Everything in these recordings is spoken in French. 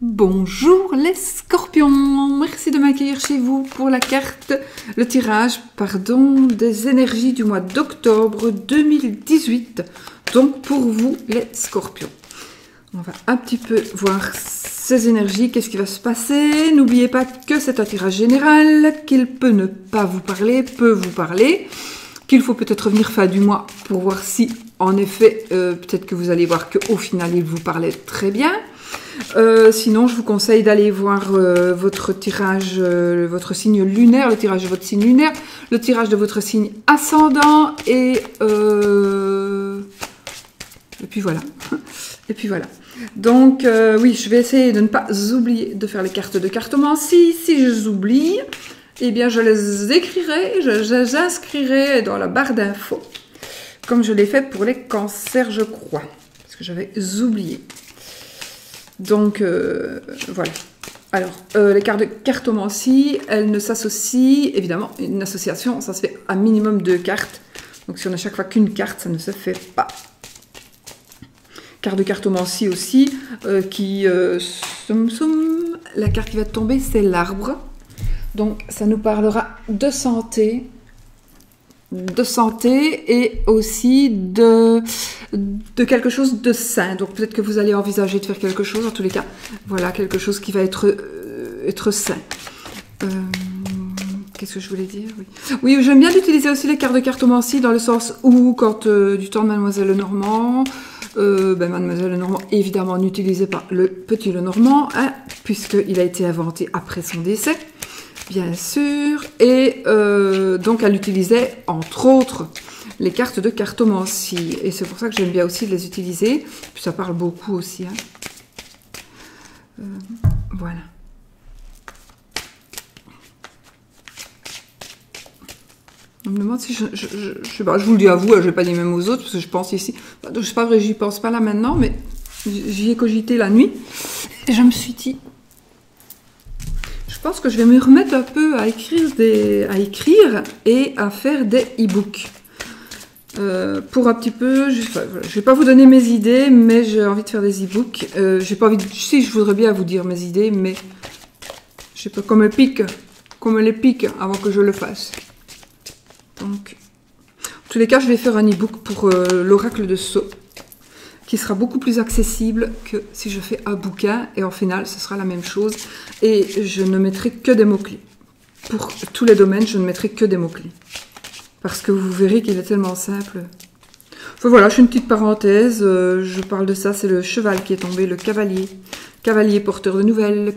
Bonjour les scorpions, merci de m'accueillir chez vous pour la carte, le tirage, des énergies du mois d'octobre 2018, donc pour vous les scorpions. On va un petit peu voir ces énergies, qu'est-ce qui va se passer. N'oubliez pas que c'est un tirage général, qu'il peut ne pas vous parler, peut vous parler, qu'il faut peut-être revenir fin du mois pour voir si, en effet, peut-être que vous allez voir qu'au final, il vous parlait très bien. Sinon, je vous conseille d'aller voir votre tirage, votre signe lunaire, le tirage de votre signe lunaire, le tirage de votre signe ascendant et puis voilà. Et puis voilà. Donc, oui, je vais essayer de ne pas oublier de faire les cartes de cartomancie. Si je les oublie, eh bien, je les écrirai, je les inscrirai dans la barre d'infos, comme je l'ai fait pour les cancers, je crois, parce que j'avais oublié. Donc, voilà. Alors, les cartes de cartomancie, elles ne s'associent, évidemment, une association, ça se fait à minimum 2 cartes. Donc, si on a chaque fois qu'une carte, ça ne se fait pas. Carte de cartomancie aussi, la carte qui va tomber, c'est l'arbre. Donc, ça nous parlera de santé et aussi de quelque chose de sain. Donc peut-être que vous allez envisager de faire quelque chose, en tous les cas, voilà, quelque chose qui va être sain. Qu'est-ce que je voulais dire? Oui, j'aime bien utiliser aussi les cartes de cartomancie dans le sens où, quand du temps de Mademoiselle Lenormand, Mademoiselle Lenormand, évidemment, n'utilisez pas le petit Lenormand, hein, puisqu'il a été inventé après son décès. Bien sûr, et donc elle utilisait entre autres les cartes de cartomancie, et c'est pour ça que j'aime bien aussi de les utiliser, puis ça parle beaucoup aussi, hein. Voilà. On me demande si je sais pas, je vous le dis à vous, je ne vais pas dire même aux autres, parce que je pense ici, je sais pas vrai, j'y pense pas là maintenant, mais j'y ai cogité la nuit, et je me suis dit, je pense que je vais me remettre un peu à écrire et à faire des e-books. Pour un petit peu, je vais pas vous donner mes idées, mais j'ai envie de faire des e-books. J'ai pas envie de, si je voudrais bien vous dire mes idées, mais je sais pas, comme les pique avant que je le fasse. Donc, en tous les cas, je vais faire un e-book pour l'oracle de Sceaux, qui sera beaucoup plus accessible que si je fais un bouquin, et en final, ce sera la même chose, et je ne mettrai que des mots-clés. Pour tous les domaines, je ne mettrai que des mots-clés. Parce que vous verrez qu'il est tellement simple. Enfin voilà, je fais une petite parenthèse, je parle de ça, c'est le cheval qui est tombé, le cavalier. Cavalier porteur de nouvelles,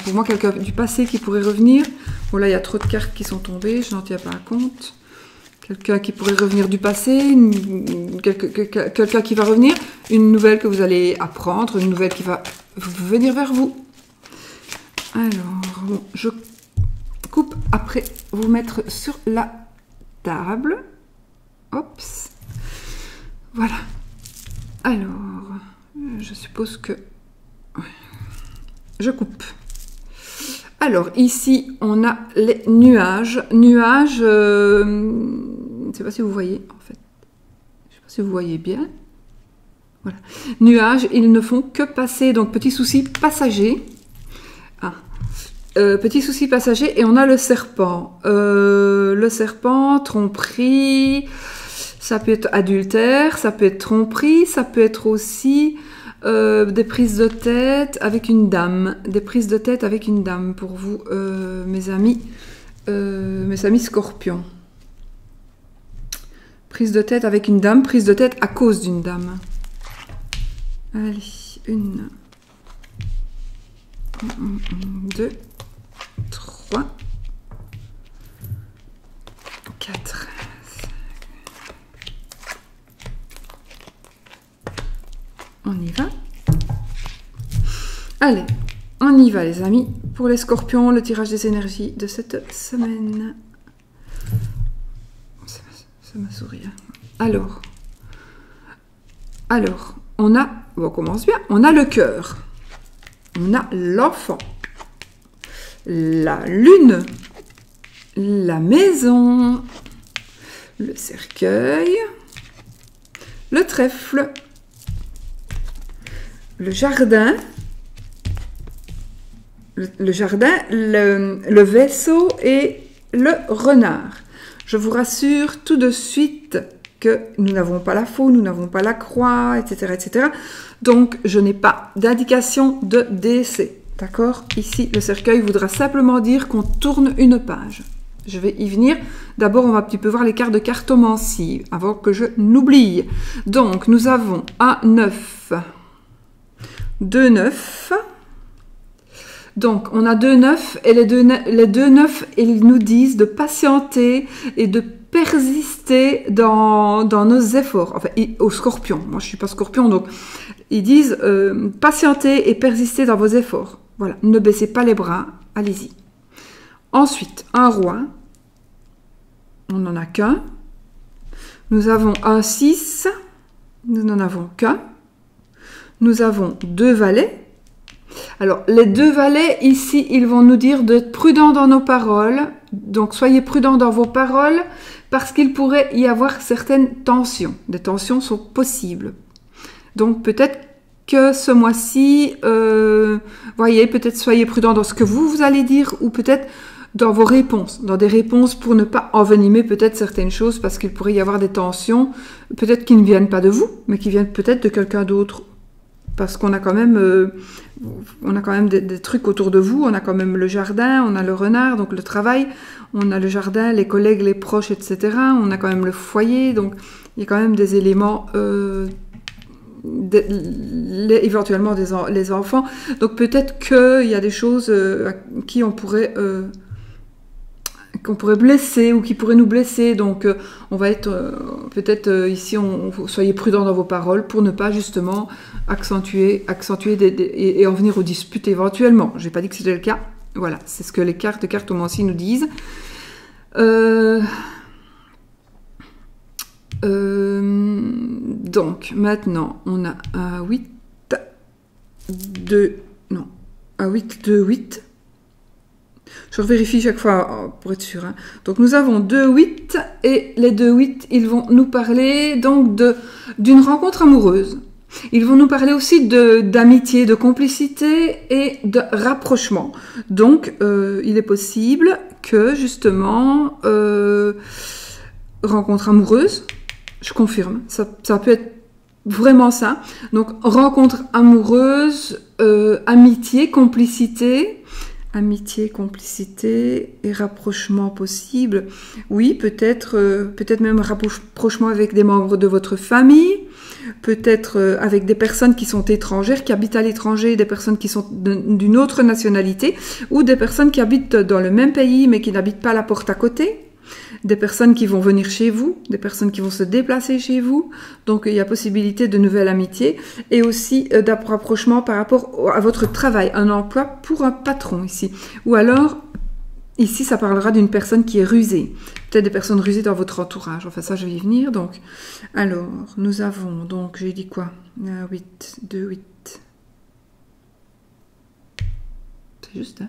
pour moi, quelqu'un du passé qui pourrait revenir. Bon là, il y a trop de cartes qui sont tombées, je n'en tiens pas compte. Quelqu'un qui pourrait revenir du passé, quelqu'un qui va revenir, une nouvelle que vous allez apprendre, une nouvelle qui va venir vers vous. Alors, bon, je coupe après vous mettre sur la table. Oups. Voilà. Alors, je suppose que... Je coupe. Alors, ici, on a les nuages. Nuages, je ne sais pas si vous voyez, en fait. Je ne sais pas si vous voyez bien. Voilà. Nuages, ils ne font que passer. Donc, petit souci passager. Ah. Petit souci passager. Et on a le serpent. Le serpent, tromperie. Ça peut être adultère, ça peut être tromperie. Ça peut être aussi... des prises de tête avec une dame. Des prises de tête avec une dame pour vous, mes amis scorpions. Prise de tête avec une dame, prise de tête à cause d'une dame. Allez, 1, 2, 3, 4. On y va. Allez, on y va les amis. Pour les scorpions, le tirage des énergies de cette semaine. Ça m'a souri. Alors, on commence bien. On a le cœur. On a l'enfant. La lune. La maison. Le cercueil. Le trèfle. Le jardin, le jardin, le vaisseau et le renard. Je vous rassure tout de suite que nous n'avons pas la faux, nous n'avons pas la croix, etc., etc. Donc, je n'ai pas d'indication de décès. D'accord? Ici, le cercueil voudra simplement dire qu'on tourne une page. Je vais y venir. D'abord, on va un petit peu voir les cartes de cartomancie, avant que je n'oublie. Donc, nous avons un 9, 2 9. Donc, on a 2 9, et les deux 9, ils nous disent de patienter et de persister dans nos efforts. Enfin, au scorpion. Moi, je ne suis pas scorpion, donc ils disent patienter et persister dans vos efforts. Voilà, ne baissez pas les bras, allez-y. Ensuite, un roi. On n'en a qu'un. Nous avons un 6. Nous n'en avons qu'un. Nous avons 2 valets. Alors, les 2 valets, ici, ils vont nous dire d'être prudents dans nos paroles. Donc, soyez prudents dans vos paroles parce qu'il pourrait y avoir certaines tensions. Des tensions sont possibles. Donc, peut-être que ce mois-ci, voyez, peut-être soyez prudents dans ce que vous allez dire ou peut-être dans vos réponses, dans des réponses pour ne pas envenimer peut-être certaines choses parce qu'il pourrait y avoir des tensions, peut-être qui ne viennent pas de vous, mais qui viennent peut-être de quelqu'un d'autre. Parce qu'on a quand même, des trucs autour de vous, on a quand même le jardin, on a le renard, donc le travail, on a le jardin, les collègues, les proches, etc. On a quand même le foyer, donc il y a quand même des éléments, éventuellement les enfants. Donc peut-être qu'il y a des choses à qui on pourrait... qu'on pourrait blesser ou qui pourrait nous blesser. Donc, on va être peut-être ici, soyez prudents dans vos paroles pour ne pas justement accentuer et en venir aux disputes éventuellement. Je n'ai pas dit que c'était le cas. Voilà, c'est ce que les cartes de cartomancie nous disent. Donc, maintenant, on a un 8, 2, non, un 8, 2, 8. Je vérifie chaque fois pour être sûr. Hein. Donc, nous avons 2 8 et les 2 8, ils vont nous parler donc d'une rencontre amoureuse. Ils vont nous parler aussi d'amitié, de complicité et de rapprochement. Donc, il est possible que, justement, rencontre amoureuse, je confirme, ça peut être vraiment ça. Donc, rencontre amoureuse, amitié, complicité et rapprochement possible. Oui, peut-être même rapprochement avec des membres de votre famille, peut-être avec des personnes qui sont étrangères, qui habitent à l'étranger, des personnes qui sont d'une autre nationalité, ou des personnes qui habitent dans le même pays mais qui n'habitent pas la porte à côté, des personnes qui vont venir chez vous, des personnes qui vont se déplacer chez vous. Donc il y a possibilité de nouvelles amitiés et aussi d'un rapprochement par rapport à votre travail, un emploi pour un patron ici. Ou alors, ici ça parlera d'une personne qui est rusée, peut-être des personnes rusées dans votre entourage. Enfin ça je vais y venir. Donc, alors nous avons, donc j'ai dit quoi, 8, 2, 8. C'est juste, hein?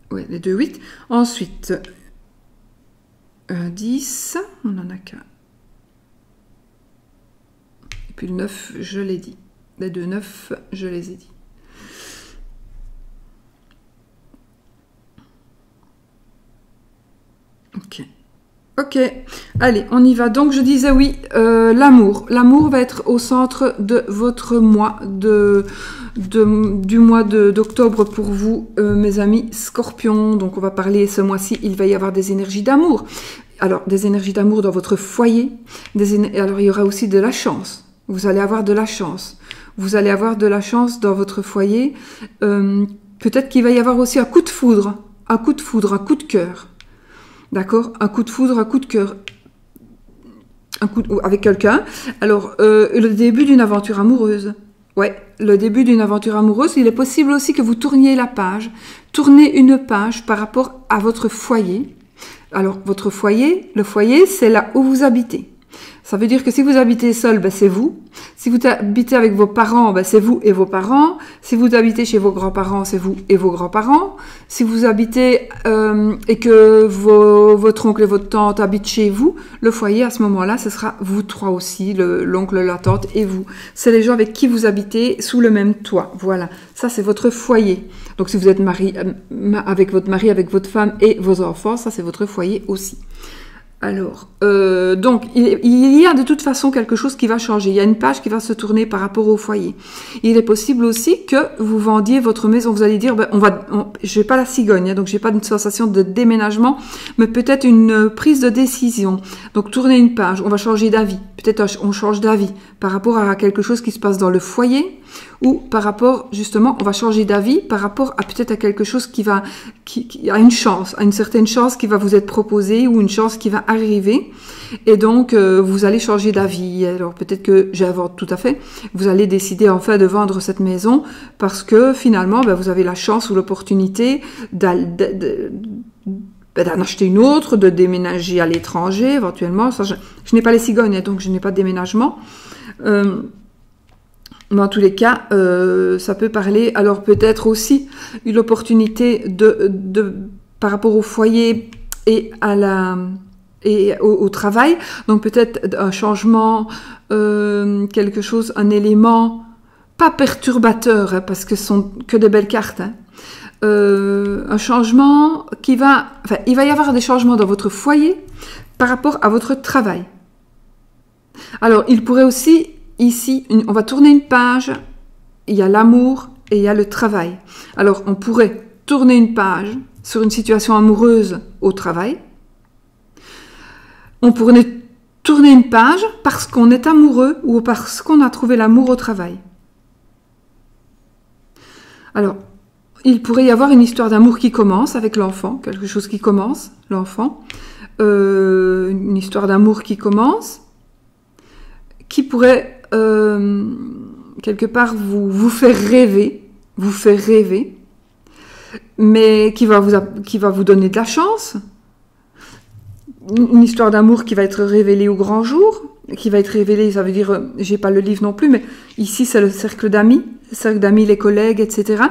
Ouais, les 2, 8. Ensuite... 10, on n'en a qu'un. Et puis le 9, je l'ai dit. Les 2 9, je les ai dit. Ok. Ok. Allez, on y va. Donc, je disais oui, l'amour. L'amour va être au centre de votre mois, du mois d'octobre pour vous, mes amis Scorpions. Donc, on va parler ce mois-ci, il va y avoir des énergies d'amour. Alors, des énergies d'amour dans votre foyer. Alors, il y aura aussi de la chance. Vous allez avoir de la chance. Vous allez avoir de la chance dans votre foyer. Peut-être qu'il va y avoir aussi un coup de foudre. Un coup de foudre, un coup de cœur. D'accord? Un coup de foudre, un coup de cœur. Avec quelqu'un. Alors, le début d'une aventure amoureuse. Ouais, le début d'une aventure amoureuse. Il est possible aussi que vous tourniez la page. Tournez une page par rapport à votre foyer. Alors, votre foyer, le foyer, c'est là où vous habitez. Ça veut dire que si vous habitez seul, ben c'est vous. Si vous habitez avec vos parents, ben c'est vous et vos parents. Si vous habitez chez vos grands-parents, c'est vous et vos grands-parents. Si vous habitez et que votre oncle et votre tante habitent chez vous, le foyer à ce moment-là, ce sera vous trois aussi, l'oncle, la tante et vous. C'est les gens avec qui vous habitez sous le même toit. Voilà, ça c'est votre foyer. Donc si vous êtes avec votre mari, avec votre femme et vos enfants, ça c'est votre foyer aussi. Alors, donc, il y a de toute façon quelque chose qui va changer. Il y a une page qui va se tourner par rapport au foyer. Il est possible aussi que vous vendiez votre maison. Vous allez dire, ben, je n'ai pas la cigogne, hein, donc j'ai pas une sensation de déménagement, mais peut-être une prise de décision. Donc, tournez une page. On va changer d'avis. Peut-être on change d'avis par rapport à quelque chose qui se passe dans le foyer, ou par rapport, justement, on va changer d'avis par rapport à peut-être à quelque chose qui a une chance, à une certaine chance qui va vous être proposée ou une chance qui va arriver. Et donc, vous allez changer d'avis. Alors, peut-être que j'invente tout à fait. Vous allez décider enfin de vendre cette maison parce que finalement, ben, vous avez la chance ou l'opportunité d'en acheter une autre, de déménager à l'étranger, éventuellement. Ça, je n'ai pas les cigognes, donc je n'ai pas de déménagement. Mais en tous les cas, ça peut parler. Alors peut-être aussi une opportunité par rapport au foyer et au travail. Donc peut-être un changement, quelque chose, un élément pas perturbateur, hein, parce que ce sont que des belles cartes. Hein. Un changement il va y avoir des changements dans votre foyer par rapport à votre travail. Alors il pourrait aussi ici, on va tourner une page, il y a l'amour et il y a le travail. Alors, on pourrait tourner une page sur une situation amoureuse au travail. On pourrait tourner une page parce qu'on est amoureux ou parce qu'on a trouvé l'amour au travail. Alors, il pourrait y avoir une histoire d'amour qui commence avec l'enfant, quelque chose qui commence, l'enfant. Une histoire d'amour qui commence, qui pourrait quelque part vous faire rêver, mais qui va vous donner de la chance. Une histoire d'amour qui va être révélée au grand jour, qui va être révélée, ça veut dire, j'ai pas le livre non plus, mais ici c'est le cercle d'amis, les collègues, etc.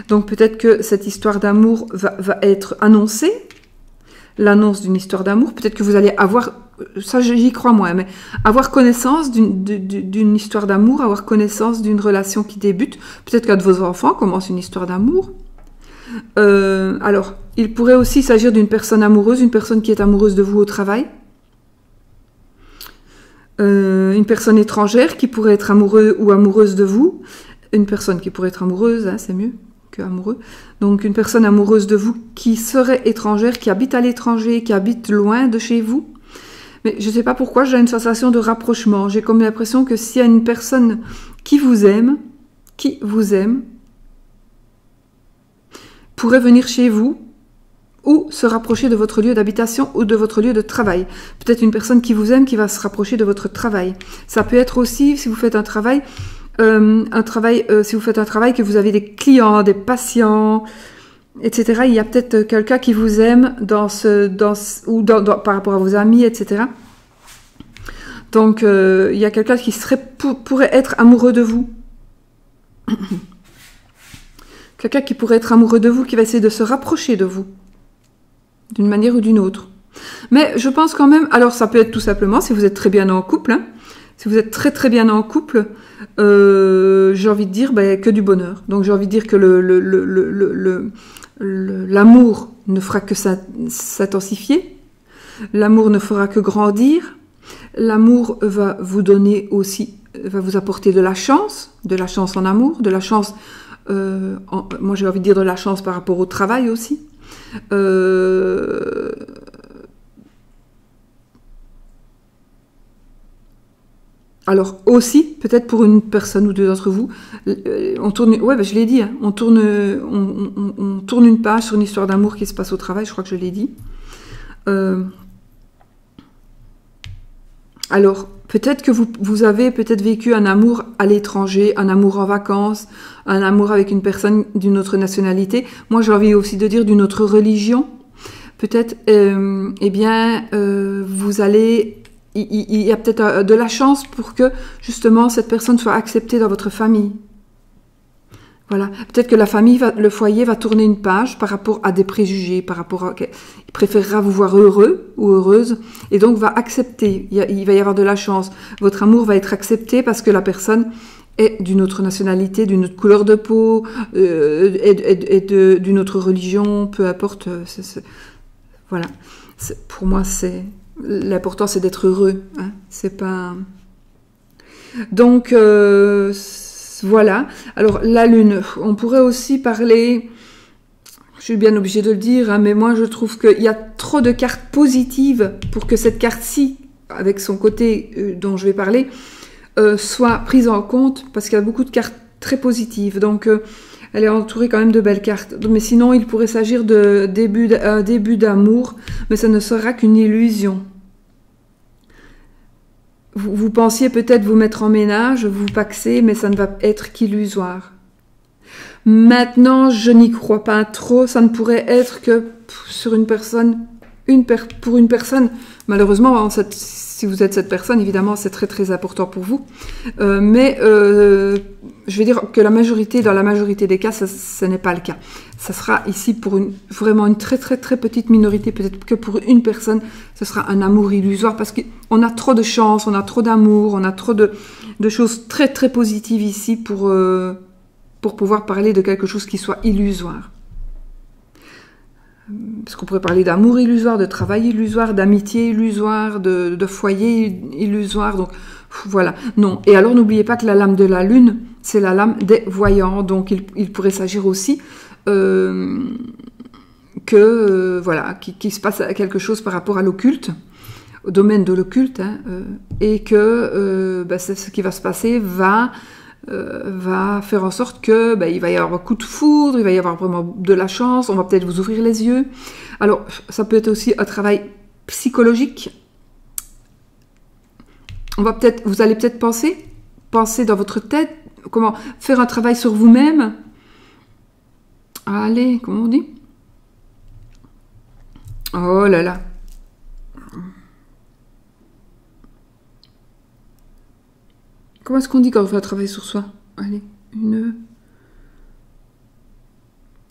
Donc peut-être que cette histoire d'amour va être annoncée, l'annonce d'une histoire d'amour, peut-être que vous allez avoir, ça j'y crois moi, mais avoir connaissance d'une histoire d'amour, avoir connaissance d'une relation qui débute, peut-être qu'un de vos enfants commence une histoire d'amour. Alors, il pourrait aussi s'agir d'une personne amoureuse, une personne qui est amoureuse de vous au travail, une personne étrangère qui pourrait être amoureux ou amoureuse de vous, une personne qui pourrait être amoureuse, hein, c'est mieux que amoureux. Donc une personne amoureuse de vous qui serait étrangère, qui habite à l'étranger, qui habite loin de chez vous. Mais je ne sais pas pourquoi, j'ai une sensation de rapprochement. J'ai comme l'impression que s'il y a une personne qui vous aime, pourrait venir chez vous ou se rapprocher de votre lieu d'habitation ou de votre lieu de travail. Peut-être une personne qui vous aime qui va se rapprocher de votre travail. Ça peut être aussi, si vous faites un travail, si vous faites un travail que vous avez des clients, des patients, etc. Il y a peut-être quelqu'un qui vous aime par rapport à vos amis, etc. Donc il y a quelqu'un qui pourrait être amoureux de vous. Quelqu'un qui pourrait être amoureux de vous, qui va essayer de se rapprocher de vous, d'une manière ou d'une autre. Mais je pense quand même, alors ça peut être tout simplement, si vous êtes très bien en couple, hein, si vous êtes très très bien en couple, j'ai envie de dire que du bonheur. Donc j'ai envie de dire que l'amour ne fera que s'intensifier, l'amour ne fera que grandir, l'amour va vous donner aussi, va vous apporter de la chance en amour, de la chance, moi j'ai envie de dire de la chance par rapport au travail aussi. Alors aussi, peut-être pour une personne ou deux d'entre vous, on tourne, je l'ai dit, hein, on tourne une page sur une histoire d'amour qui se passe au travail, je crois que je l'ai dit. Alors, peut-être que vous avez peut-être vécu un amour à l'étranger, un amour en vacances, un amour avec une personne d'une autre nationalité. Moi, j'ai envie aussi de dire d'une autre religion. Peut-être, vous allez il y a peut-être de la chance pour que, justement, cette personne soit acceptée dans votre famille. Voilà. Peut-être que la famille, le foyer va tourner une page par rapport à des préjugés, par rapport à... Il préférera vous voir heureux ou heureuse, et donc va accepter. Il va y avoir de la chance. Votre amour va être accepté parce que la personne est d'une autre nationalité, d'une autre couleur de peau, d'une autre religion, peu importe. Voilà. Pour moi, l'important, c'est d'être heureux. Hein. C'est pas... Donc, voilà. Alors, la Lune, on pourrait aussi parler... Je suis bien obligée de le dire, hein, mais moi, je trouve qu'il y a trop de cartes positives pour que cette carte-ci, avec son côté dont je vais parler, soit prise en compte, parce qu'il y a beaucoup de cartes très positives. Donc, elle est entourée quand même de belles cartes. Mais sinon, il pourrait s'agir de début d'amour, mais ça ne sera qu'une illusion. Vous pensiez peut-être vous mettre en ménage, vous paxer, mais ça ne va être qu'illusoire. Maintenant, je n'y crois pas trop. Ça ne pourrait être que sur une personne, pour une personne. Malheureusement, si vous êtes cette personne, évidemment, c'est très très important pour vous. Mais je vais dire que dans la majorité des cas, ce n'est pas le cas. Ça sera ici pour vraiment une très très très petite minorité, peut-être que pour une personne, ce sera un amour illusoire parce qu'on a trop de chance, on a trop d'amour, on a trop de choses très très positives ici pour pouvoir parler de quelque chose qui soit illusoire. Parce qu'on pourrait parler d'amour illusoire, de travail illusoire, d'amitié illusoire, de foyer illusoire. Donc voilà, non. Et alors n'oubliez pas que la lame de la Lune, c'est la lame des voyants. Donc il pourrait s'agir aussi qu'il se passe quelque chose par rapport à l'occulte, au domaine de l'occulte, hein, et que ce qui va se passer va faire en sorte que il va y avoir un coup de foudre, il va y avoir vraiment de la chance, on va peut-être vous ouvrir les yeux. Alors, ça peut être aussi un travail psychologique. Vous allez peut-être penser dans votre tête, comment faire un travail sur vous-même. Allez, comment on dit? Oh là là. Comment est-ce qu'on dit quand on fait un travail sur soi? Allez,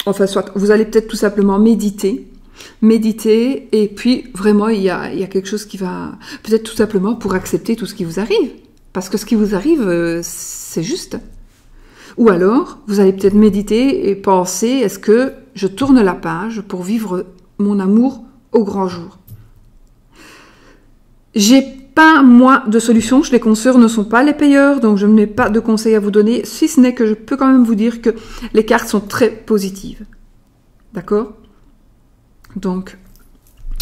Enfin, soit, vous allez peut-être tout simplement méditer, et puis vraiment, il y a quelque chose qui va... Peut-être tout simplement pour accepter tout ce qui vous arrive. Parce que ce qui vous arrive, c'est juste. Ou alors, vous allez peut-être méditer et penser, est-ce que je tourne la page pour vivre mon amour au grand jour? J'ai pas, moi, de solution. Les consoeurs ne sont pas les payeurs, donc je n'ai pas de conseils à vous donner, si ce n'est que je peux quand même vous dire que les cartes sont très positives. D'accord? Donc,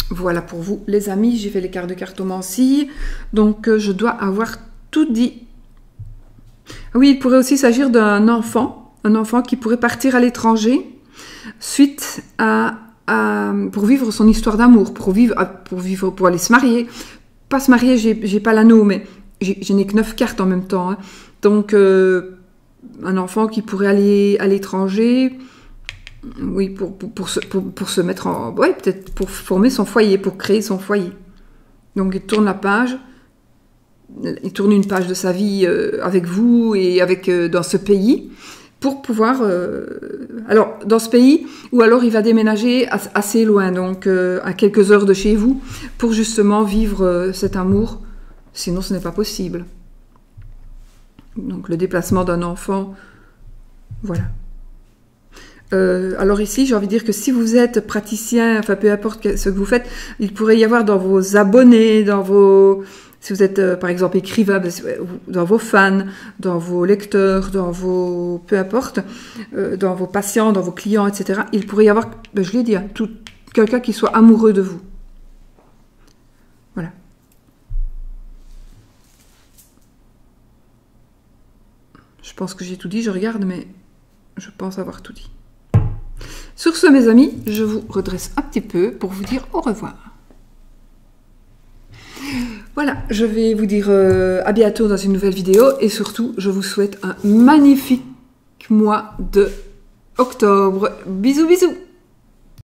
voilà pour vous, les amis. J'ai fait les cartes de cartomancie, donc je dois avoir tout dit. Oui, il pourrait aussi s'agir d'un enfant, qui pourrait partir à l'étranger suite pour vivre son histoire d'amour, pour aller se marier. Pas se marier, j'ai pas l'anneau, mais je n'ai que 9 cartes en même temps. Hein. Donc, un enfant qui pourrait aller à l'étranger, oui, pour se mettre en... Oui, peut-être pour former son foyer, pour créer son foyer. Donc, il tourne la page, il tourne une page de sa vie avec vous et dans ce pays, pour pouvoir... alors, dans ce pays, ou alors il va déménager assez loin, donc à quelques heures de chez vous, pour justement vivre cet amour. Sinon, ce n'est pas possible. Donc, le déplacement d'un enfant, voilà. Alors ici, j'ai envie de dire que si vous êtes praticien, enfin peu importe ce que vous faites, il pourrait y avoir dans vos abonnés, si vous êtes par exemple écrivain, dans vos fans, dans vos lecteurs, peu importe, dans vos patients, dans vos clients, etc., il pourrait y avoir, je l'ai dit, hein, quelqu'un qui soit amoureux de vous. Voilà. Je pense que j'ai tout dit, je regarde, mais je pense avoir tout dit. Sur ce, mes amis, je vous redresse un petit peu pour vous dire au revoir. Voilà, je vais vous dire à bientôt dans une nouvelle vidéo et surtout, je vous souhaite un magnifique mois de octobre. Bisous, bisous!